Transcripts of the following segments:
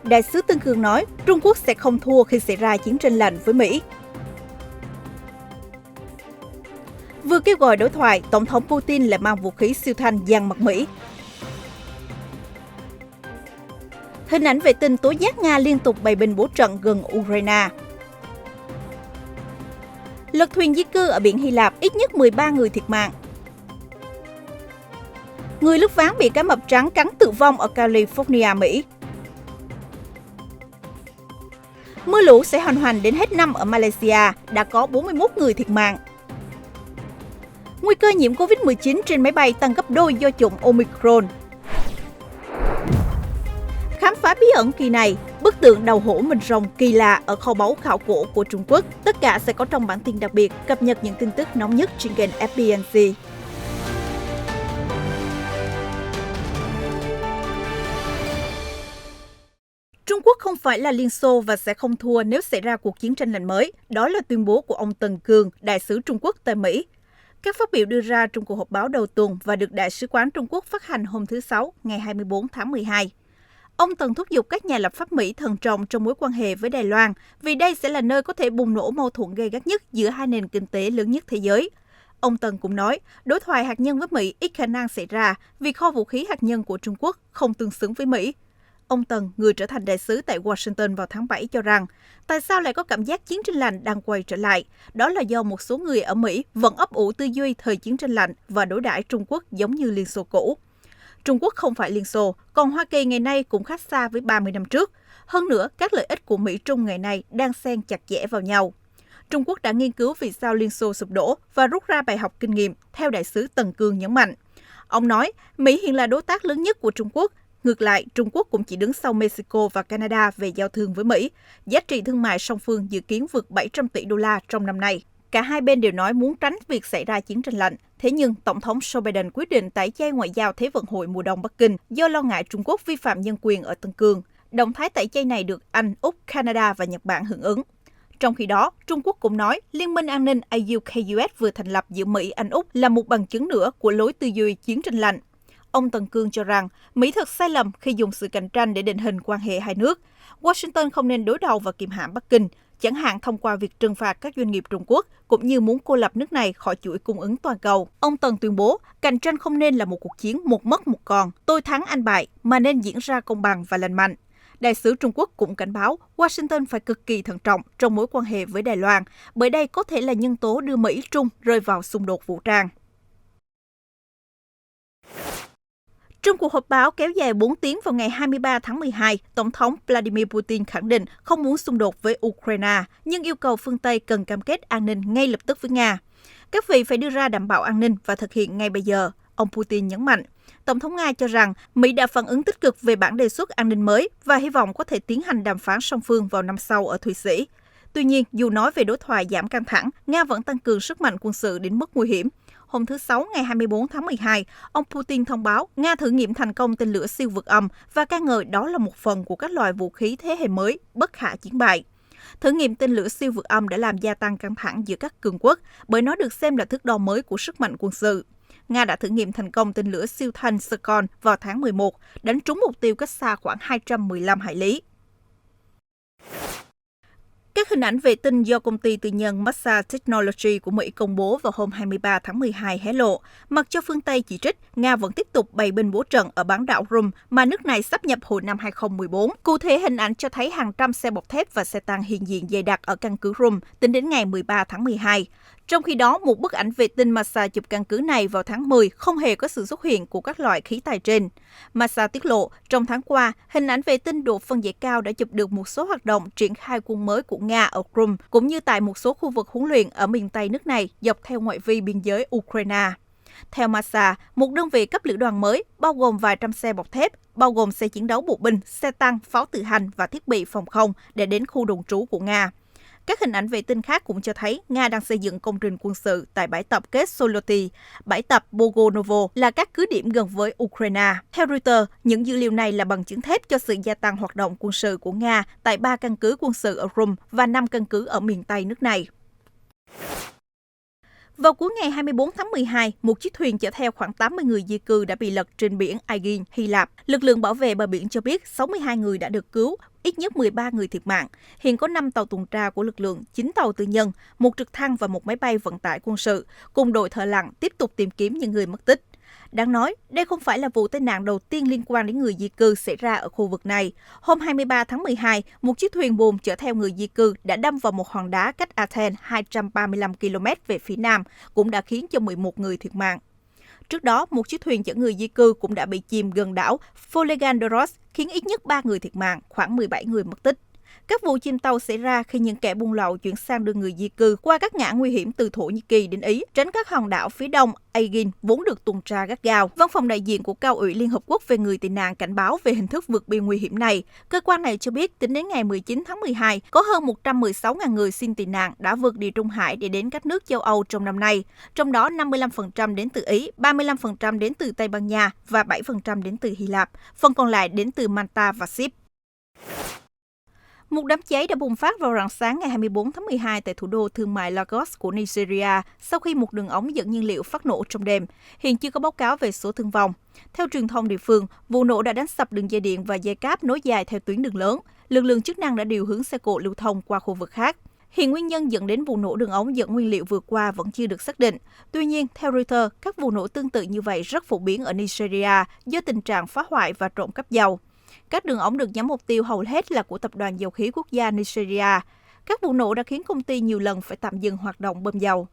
Đại sứ Tân Cương nói Trung Quốc sẽ không thua khi xảy ra chiến tranh lạnh với Mỹ. Vừa kêu gọi đối thoại, Tổng thống Putin lại mang vũ khí siêu thanh giăng mặt Mỹ. Hình ảnh vệ tinh tố giác Nga liên tục bày binh bố trận gần Ukraine. Lật thuyền di cư ở biển Hy Lạp, ít nhất 13 người thiệt mạng. Người lướt ván bị cá mập trắng cắn tử vong ở California, Mỹ. Mưa lũ sẽ hoành hành đến hết năm ở Malaysia, đã có 41 người thiệt mạng. Nguy cơ nhiễm Covid-19 trên máy bay tăng gấp đôi do chủng Omicron. Khám phá bí ẩn kỳ này, bức tượng đầu hổ mình rồng kỳ lạ ở kho báu khảo cổ của Trung Quốc. Tất cả sẽ có trong bản tin đặc biệt cập nhật những tin tức nóng nhất trên kênh FBNC. Trung Quốc không phải là Liên Xô và sẽ không thua nếu xảy ra cuộc chiến tranh lạnh mới. Đó là tuyên bố của ông Tân Cương, đại sứ Trung Quốc tại Mỹ. Các phát biểu đưa ra trong cuộc họp báo đầu tuần và được Đại sứ quán Trung Quốc phát hành hôm thứ Sáu, ngày 24 tháng 12. Ông Tân thúc giục các nhà lập pháp Mỹ thận trọng trong mối quan hệ với Đài Loan, vì đây sẽ là nơi có thể bùng nổ mâu thuẫn gay gắt nhất giữa hai nền kinh tế lớn nhất thế giới. Ông Tân cũng nói, đối thoại hạt nhân với Mỹ ít khả năng xảy ra vì kho vũ khí hạt nhân của Trung Quốc không tương xứng với Mỹ. Ông Tân, người trở thành đại sứ tại Washington vào tháng 7 cho rằng, tại sao lại có cảm giác chiến tranh lạnh đang quay trở lại? Đó là do một số người ở Mỹ vẫn ấp ủ tư duy thời chiến tranh lạnh và đối đãi Trung Quốc giống như Liên Xô cũ. Trung Quốc không phải Liên Xô, còn Hoa Kỳ ngày nay cũng khác xa với 30 năm trước. Hơn nữa, các lợi ích của Mỹ-Trung ngày nay đang xen chặt chẽ vào nhau. Trung Quốc đã nghiên cứu vì sao Liên Xô sụp đổ và rút ra bài học kinh nghiệm, theo đại sứ Tân Cương nhấn mạnh. Ông nói, Mỹ hiện là đối tác lớn nhất của Trung Quốc. Ngược lại, Trung Quốc cũng chỉ đứng sau Mexico và Canada về giao thương với Mỹ. Giá trị thương mại song phương dự kiến vượt 700 tỷ đô la trong năm nay. Cả hai bên đều nói muốn tránh việc xảy ra chiến tranh lạnh. Thế nhưng, Tổng thống Joe Biden quyết định tẩy chay ngoại giao Thế vận hội mùa đông Bắc Kinh do lo ngại Trung Quốc vi phạm nhân quyền ở Tân Cương. Động thái tẩy chay này được Anh, Úc, Canada và Nhật Bản hưởng ứng. Trong khi đó, Trung Quốc cũng nói Liên minh an ninh AUKUS vừa thành lập giữa Mỹ, Anh, Úc là một bằng chứng nữa của lối tư duy chiến tranh lạnh. Ông Tân Cương cho rằng Mỹ thật sai lầm khi dùng sự cạnh tranh để định hình quan hệ hai nước. Washington không nên đối đầu và kiềm hãm Bắc Kinh, chẳng hạn thông qua việc trừng phạt các doanh nghiệp Trung Quốc, cũng như muốn cô lập nước này khỏi chuỗi cung ứng toàn cầu. Ông Tân tuyên bố, cạnh tranh không nên là một cuộc chiến một mất một còn, tôi thắng anh bại, mà nên diễn ra công bằng và lành mạnh. Đại sứ Trung Quốc cũng cảnh báo Washington phải cực kỳ thận trọng trong mối quan hệ với Đài Loan, bởi đây có thể là nhân tố đưa Mỹ-Trung rơi vào xung đột vũ trang. Trong cuộc họp báo kéo dài 4 tiếng vào ngày 23 tháng 12, Tổng thống Vladimir Putin khẳng định không muốn xung đột với Ukraine, nhưng yêu cầu phương Tây cần cam kết an ninh ngay lập tức với Nga. Các vị phải đưa ra đảm bảo an ninh và thực hiện ngay bây giờ, ông Putin nhấn mạnh. Tổng thống Nga cho rằng Mỹ đã phản ứng tích cực về bản đề xuất an ninh mới và hy vọng có thể tiến hành đàm phán song phương vào năm sau ở Thụy Sĩ. Tuy nhiên, dù nói về đối thoại giảm căng thẳng, Nga vẫn tăng cường sức mạnh quân sự đến mức nguy hiểm. Hôm thứ Sáu ngày 24 tháng 12, ông Putin thông báo Nga thử nghiệm thành công tên lửa siêu vượt âm và ca ngợi đó là một phần của các loại vũ khí thế hệ mới, bất khả chiến bại. Thử nghiệm tên lửa siêu vượt âm đã làm gia tăng căng thẳng giữa các cường quốc bởi nó được xem là thước đo mới của sức mạnh quân sự. Nga đã thử nghiệm thành công tên lửa siêu thanh Skorn vào tháng 11, đánh trúng mục tiêu cách xa khoảng 215 hải lý. Các hình ảnh vệ tinh do công ty tư nhân Maxar Technology của Mỹ công bố vào hôm 23 tháng 12 hé lộ, mặc cho phương Tây chỉ trích, Nga vẫn tiếp tục bày binh bố trận ở bán đảo Crimea mà nước này sáp nhập hồi năm 2014. Cụ thể, hình ảnh cho thấy hàng trăm xe bọc thép và xe tăng hiện diện dày đặc ở căn cứ Crimea tính đến ngày 13 tháng 12. Trong khi đó, một bức ảnh vệ tinh Maxar chụp căn cứ này vào tháng 10 không hề có sự xuất hiện của các loại khí tài trên. Maxar tiết lộ, trong tháng qua, hình ảnh vệ tinh độ phân giải cao đã chụp được một số hoạt động triển khai quân mới của Nga ở Crimea, cũng như tại một số khu vực huấn luyện ở miền Tây nước này dọc theo ngoại vi biên giới Ukraine. Theo Maxar, một đơn vị cấp lữ đoàn mới, bao gồm vài trăm xe bọc thép, bao gồm xe chiến đấu bộ binh, xe tăng, pháo tự hành và thiết bị phòng không để đến khu đồn trú của Nga. Các hình ảnh vệ tinh khác cũng cho thấy Nga đang xây dựng công trình quân sự tại bãi tập Kessoloti, bãi tập Bogonovo là các cứ điểm gần với Ukraine. Theo Reuters, những dữ liệu này là bằng chứng thép cho sự gia tăng hoạt động quân sự của Nga tại 3 căn cứ quân sự ở Crimea và 5 căn cứ ở miền Tây nước này. Vào cuối ngày 24 tháng 12, một chiếc thuyền chở theo khoảng 80 người di cư đã bị lật trên biển Aegean, Hy Lạp. Lực lượng bảo vệ bờ biển cho biết 62 người đã được cứu, ít nhất 13 người thiệt mạng. Hiện có 5 tàu tuần tra của lực lượng, 9 tàu tư nhân, một trực thăng và một máy bay vận tải quân sự, cùng đội thợ lặn tiếp tục tìm kiếm những người mất tích. Đáng nói, đây không phải là vụ tai nạn đầu tiên liên quan đến người di cư xảy ra ở khu vực này. Hôm 23 tháng 12, một chiếc thuyền buồm chở theo người di cư đã đâm vào một hòn đá cách Athens 235 km về phía nam, cũng đã khiến cho 11 người thiệt mạng. Trước đó, một chiếc thuyền chở người di cư cũng đã bị chìm gần đảo Folegandros, khiến ít nhất 3 người thiệt mạng, khoảng 17 người mất tích. Các vụ chìm tàu xảy ra khi những kẻ buôn lậu chuyển sang đưa người di cư qua các ngã nguy hiểm từ Thổ Nhĩ Kỳ đến Ý, tránh các hòn đảo phía đông Aegean vốn được tuần tra gắt gao. Văn phòng đại diện của Cao ủy Liên Hợp Quốc về người tị nạn cảnh báo về hình thức vượt biên nguy hiểm này. Cơ quan này cho biết tính đến ngày 19 tháng 12, có hơn 116.000 người xin tị nạn đã vượt Địa Trung Hải để đến các nước châu Âu trong năm nay. Trong đó 55% đến từ Ý, 35% đến từ Tây Ban Nha và 7% đến từ Hy Lạp. Phần còn lại đến từ Malta và Chypre. Một đám cháy đã bùng phát vào rạng sáng ngày 24 tháng 12 tại thủ đô thương mại Lagos của Nigeria sau khi một đường ống dẫn nhiên liệu phát nổ trong đêm. Hiện chưa có báo cáo về số thương vong. Theo truyền thông địa phương, vụ nổ đã đánh sập đường dây điện và dây cáp nối dài theo tuyến đường lớn. Lực lượng chức năng đã điều hướng xe cộ lưu thông qua khu vực khác. Hiện nguyên nhân dẫn đến vụ nổ đường ống dẫn nguyên liệu vừa qua vẫn chưa được xác định. Tuy nhiên, theo Reuters, các vụ nổ tương tự như vậy rất phổ biến ở Nigeria do tình trạng phá hoại và trộm cắp dầu. Các đường ống được nhắm mục tiêu hầu hết là của Tập đoàn Dầu khí Quốc gia Nigeria. Các vụ nổ đã khiến công ty nhiều lần phải tạm dừng hoạt động bơm dầu.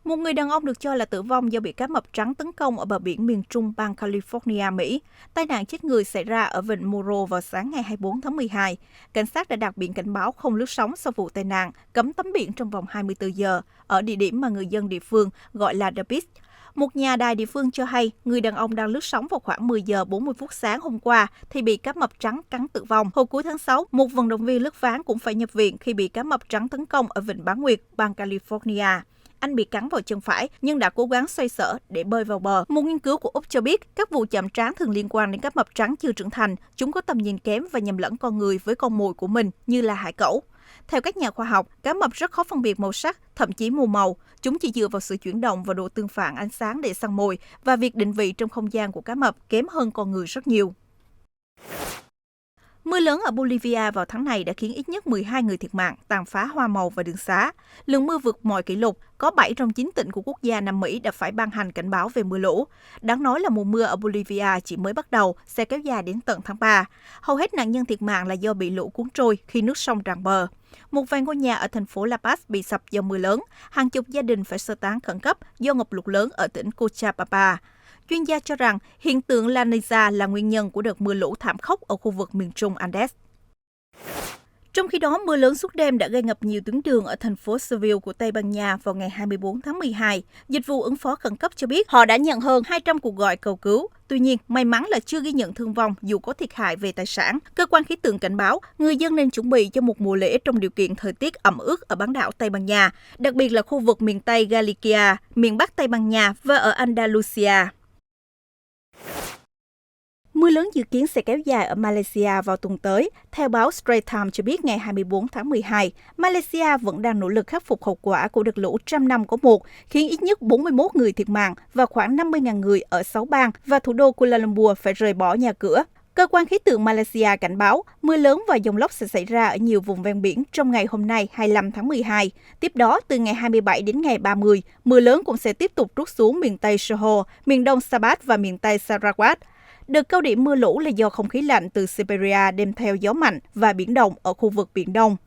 Một người đàn ông được cho là tử vong do bị cá mập trắng tấn công ở bờ biển miền trung bang California, Mỹ. Tai nạn chết người xảy ra ở vịnh Muro vào sáng ngày 24 tháng 12. Cảnh sát đã đặt biển cảnh báo không lướt sóng sau vụ tai nạn, cấm tắm biển trong vòng 24 giờ, ở địa điểm mà người dân địa phương gọi là The Beach. Một nhà đài địa phương cho hay người đàn ông đang lướt sóng vào khoảng 10 giờ 40 phút sáng hôm qua thì bị cá mập trắng cắn tử vong. Hồi cuối tháng 6, một vận động viên lướt ván cũng phải nhập viện khi bị cá mập trắng tấn công ở vịnh Bán Nguyệt, bang California. Anh bị cắn vào chân phải nhưng đã cố gắng xoay sở để bơi vào bờ. Một nghiên cứu của Úc cho biết các vụ chạm trán thường liên quan đến cá mập trắng chưa trưởng thành. Chúng có tầm nhìn kém và nhầm lẫn con người với con mồi của mình như là hải cẩu. Theo các nhà khoa học, cá mập rất khó phân biệt màu sắc, thậm chí mù màu. Chúng chỉ dựa vào sự chuyển động và độ tương phản ánh sáng để săn mồi và việc định vị trong không gian của cá mập kém hơn con người rất nhiều. Mưa lớn ở Bolivia vào tháng này đã khiến ít nhất 12 người thiệt mạng, tàn phá hoa màu và đường xá. Lượng mưa vượt mọi kỷ lục, có 7 trong 9 tỉnh của quốc gia Nam Mỹ đã phải ban hành cảnh báo về mưa lũ. Đáng nói là mùa mưa ở Bolivia chỉ mới bắt đầu, sẽ kéo dài đến tận tháng 3. Hầu hết nạn nhân thiệt mạng là do bị lũ cuốn trôi khi nước sông tràn bờ. Một vài ngôi nhà ở thành phố La Paz bị sập do mưa lớn, hàng chục gia đình phải sơ tán khẩn cấp do ngập lụt lớn ở tỉnh Cochabamba. Chuyên gia cho rằng hiện tượng La Nina là nguyên nhân của đợt mưa lũ thảm khốc ở khu vực miền trung Andes. Trong khi đó, mưa lớn suốt đêm đã gây ngập nhiều tuyến đường ở thành phố Seville của Tây Ban Nha vào ngày 24 tháng 12. Dịch vụ ứng phó khẩn cấp cho biết họ đã nhận hơn 200 cuộc gọi cầu cứu. Tuy nhiên, may mắn là chưa ghi nhận thương vong dù có thiệt hại về tài sản. Cơ quan khí tượng cảnh báo, người dân nên chuẩn bị cho một mùa lễ trong điều kiện thời tiết ẩm ướt ở bán đảo Tây Ban Nha, đặc biệt là khu vực miền Tây Galicia, miền Bắc Tây Ban Nha và ở Andalusia. Mưa lớn dự kiến sẽ kéo dài ở Malaysia vào tuần tới. Theo báo Straits Times cho biết ngày 24 tháng 12, Malaysia vẫn đang nỗ lực khắc phục hậu quả của đợt lũ trăm năm có một, khiến ít nhất 41 người thiệt mạng và khoảng 50.000 người ở 6 bang và thủ đô Kuala Lumpur phải rời bỏ nhà cửa. Cơ quan khí tượng Malaysia cảnh báo mưa lớn và dông lốc sẽ xảy ra ở nhiều vùng ven biển trong ngày hôm nay 25 tháng 12. Tiếp đó, từ ngày 27 đến ngày 30, mưa lớn cũng sẽ tiếp tục trút xuống miền Tây Johor, miền Đông Sabah và miền Tây Sarawak. Đợt cao điểm mưa lũ là do không khí lạnh từ Siberia đem theo gió mạnh và biển động ở khu vực Biển Đông.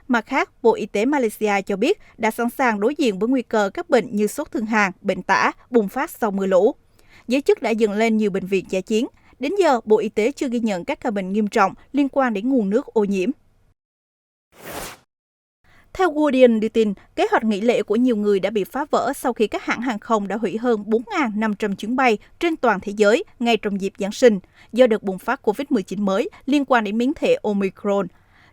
Mặt khác, Bộ Y tế Malaysia cho biết đã sẵn sàng đối diện với nguy cơ các bệnh như sốt thương hàn, bệnh tả bùng phát sau mưa lũ. Giới chức đã dựng lên nhiều bệnh viện dã chiến. Đến giờ, Bộ Y tế chưa ghi nhận các ca bệnh nghiêm trọng liên quan đến nguồn nước ô nhiễm. Theo Guardian đưa tin, kế hoạch nghỉ lễ của nhiều người đã bị phá vỡ sau khi các hãng hàng không đã hủy hơn 4.500 chuyến bay trên toàn thế giới ngay trong dịp Giáng sinh do đợt bùng phát COVID-19 mới liên quan đến biến thể Omicron.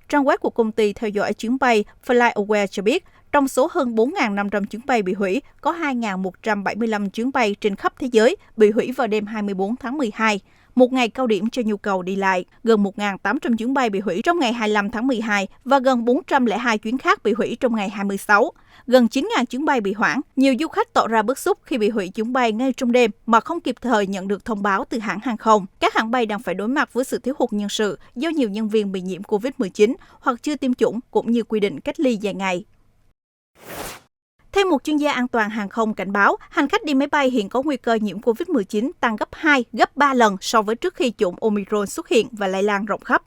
Trang web của công ty theo dõi chuyến bay FlightAware cho biết, trong số hơn 4.500 chuyến bay bị hủy, có 2.175 chuyến bay trên khắp thế giới bị hủy vào đêm 24 tháng 12. một ngày cao điểm cho nhu cầu đi lại. Gần 1.800 chuyến bay bị hủy trong ngày 25 tháng 12 và gần 402 chuyến khác bị hủy trong ngày 26. Gần 9.000 chuyến bay bị hoãn. Nhiều du khách tỏ ra bức xúc khi bị hủy chuyến bay ngay trong đêm mà không kịp thời nhận được thông báo từ hãng hàng không. Các hãng bay đang phải đối mặt với sự thiếu hụt nhân sự do nhiều nhân viên bị nhiễm COVID-19 hoặc chưa tiêm chủng cũng như quy định cách ly dài ngày. Thêm một chuyên gia an toàn hàng không cảnh báo, hành khách đi máy bay hiện có nguy cơ nhiễm COVID-19 tăng gấp 2, gấp 3 lần so với trước khi chủng Omicron xuất hiện và lây lan rộng khắp.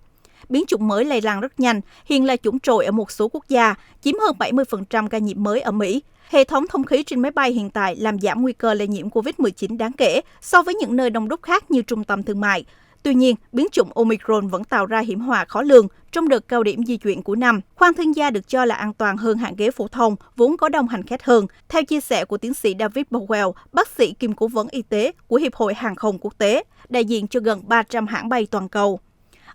Biến chủng mới lây lan rất nhanh, hiện là chủng trội ở một số quốc gia, chiếm hơn 70% ca nhiễm mới ở Mỹ. Hệ thống thông khí trên máy bay hiện tại làm giảm nguy cơ lây nhiễm COVID-19 đáng kể so với những nơi đông đúc khác như trung tâm thương mại. Tuy nhiên, biến chủng Omicron vẫn tạo ra hiểm họa khó lường trong đợt cao điểm di chuyển của năm. Khoang thương gia được cho là an toàn hơn hạng ghế phổ thông, vốn có đông hành khách hơn, theo chia sẻ của tiến sĩ David Bowell, bác sĩ kiêm cố vấn y tế của Hiệp hội Hàng không Quốc tế, đại diện cho gần 300 hãng bay toàn cầu.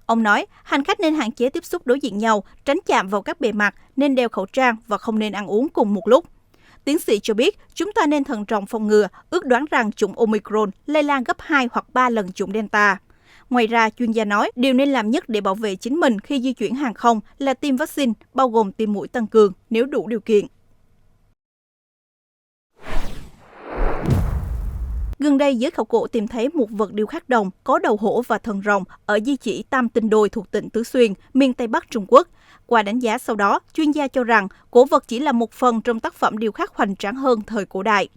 Ông nói, hành khách nên hạn chế tiếp xúc đối diện nhau, tránh chạm vào các bề mặt, nên đeo khẩu trang và không nên ăn uống cùng một lúc. Tiến sĩ cho biết, chúng ta nên thận trọng phòng ngừa, ước đoán rằng chủng Omicron lây lan gấp 2 hoặc 3 lần chủng Delta. Ngoài ra, chuyên gia nói, điều nên làm nhất để bảo vệ chính mình khi di chuyển hàng không là tiêm vaccine, bao gồm tiêm mũi tăng cường nếu đủ điều kiện. Gần đây, giới khảo cổ tìm thấy một vật điêu khắc đồng có đầu hổ và thân rồng ở di chỉ Tam Tinh Đồi thuộc tỉnh Tứ Xuyên, miền Tây Bắc Trung Quốc. Qua đánh giá sau đó, chuyên gia cho rằng cổ vật chỉ là một phần trong tác phẩm điêu khắc hoành tráng hơn thời cổ đại.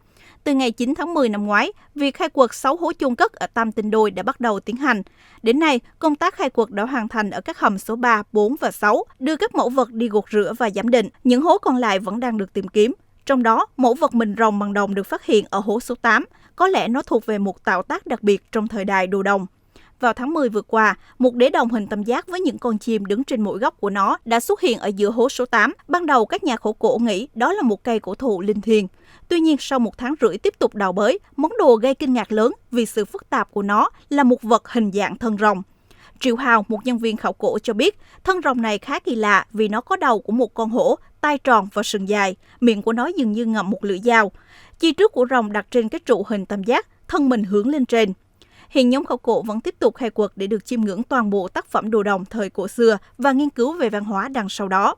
Từ ngày 9 tháng 10 năm ngoái, việc khai quật 6 hố chôn cất ở Tam Tinh Đồi đã bắt đầu tiến hành. Đến nay, công tác khai quật đã hoàn thành ở các hầm số 3, 4 và 6, đưa các mẫu vật đi gột rửa và giám định. Những hố còn lại vẫn đang được tìm kiếm. Trong đó, mẫu vật mình rồng bằng đồng được phát hiện ở hố số 8. Có lẽ nó thuộc về một tạo tác đặc biệt trong thời đại đồ đồng. Vào tháng 10 vừa qua, một đế đồng hình tam giác với những con chim đứng trên mỗi góc của nó đã xuất hiện ở giữa hố số 8. Ban đầu, các nhà khảo cổ nghĩ đó là một cây cổ thụ linh thiêng. Tuy nhiên, sau 1 tháng rưỡi tiếp tục đào bới, món đồ gây kinh ngạc lớn vì sự phức tạp của nó là một vật hình dạng thân rồng. Triệu Hào, một nhân viên khảo cổ cho biết, thân rồng này khá kỳ lạ vì nó có đầu của một con hổ, tai tròn và sừng dài, miệng của nó dường như ngậm một lưỡi dao. Chi trước của rồng đặt trên cái trụ hình tam giác, thân mình hướng lên trên. Hiện nhóm khảo cổ vẫn tiếp tục khai quật để được chiêm ngưỡng toàn bộ tác phẩm đồ đồng thời cổ xưa và nghiên cứu về văn hóa đằng sau đó.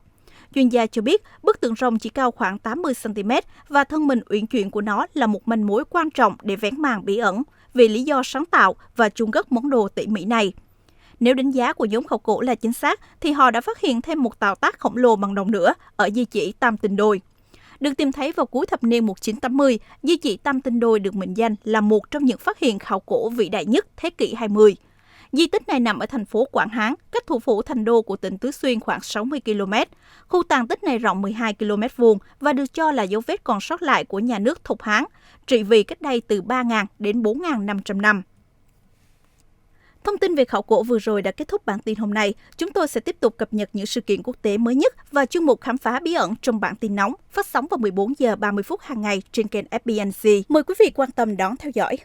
Chuyên gia cho biết, bức tượng rồng chỉ cao khoảng 80 cm và thân mình uyển chuyển của nó là một manh mối quan trọng để vén màn bí ẩn về lý do sáng tạo và chôn cất món đồ tỉ mỉ này. Nếu đánh giá của nhóm khảo cổ là chính xác, thì họ đã phát hiện thêm một tạo tác khổng lồ bằng đồng nữa ở di chỉ Tam Tinh Đồi. Được tìm thấy vào cuối thập niên 1980, di chỉ Tam Tinh Đồi được mệnh danh là một trong những phát hiện khảo cổ vĩ đại nhất thế kỷ 20. Di tích này nằm ở thành phố Quảng Hán, cách thủ phủ Thành Đô của tỉnh Tứ Xuyên khoảng 60 km. Khu tàn tích này rộng 12 km vuông và được cho là dấu vết còn sót lại của nhà nước Thục Hán, trị vì cách đây từ 3.000 đến 4.500 năm. Thông tin về khảo cổ vừa rồi đã kết thúc bản tin hôm nay. Chúng tôi sẽ tiếp tục cập nhật những sự kiện quốc tế mới nhất và chuyên mục khám phá bí ẩn trong bản tin nóng phát sóng vào 14 giờ 30 phút hàng ngày trên kênh FBNC. Mời quý vị quan tâm đón theo dõi.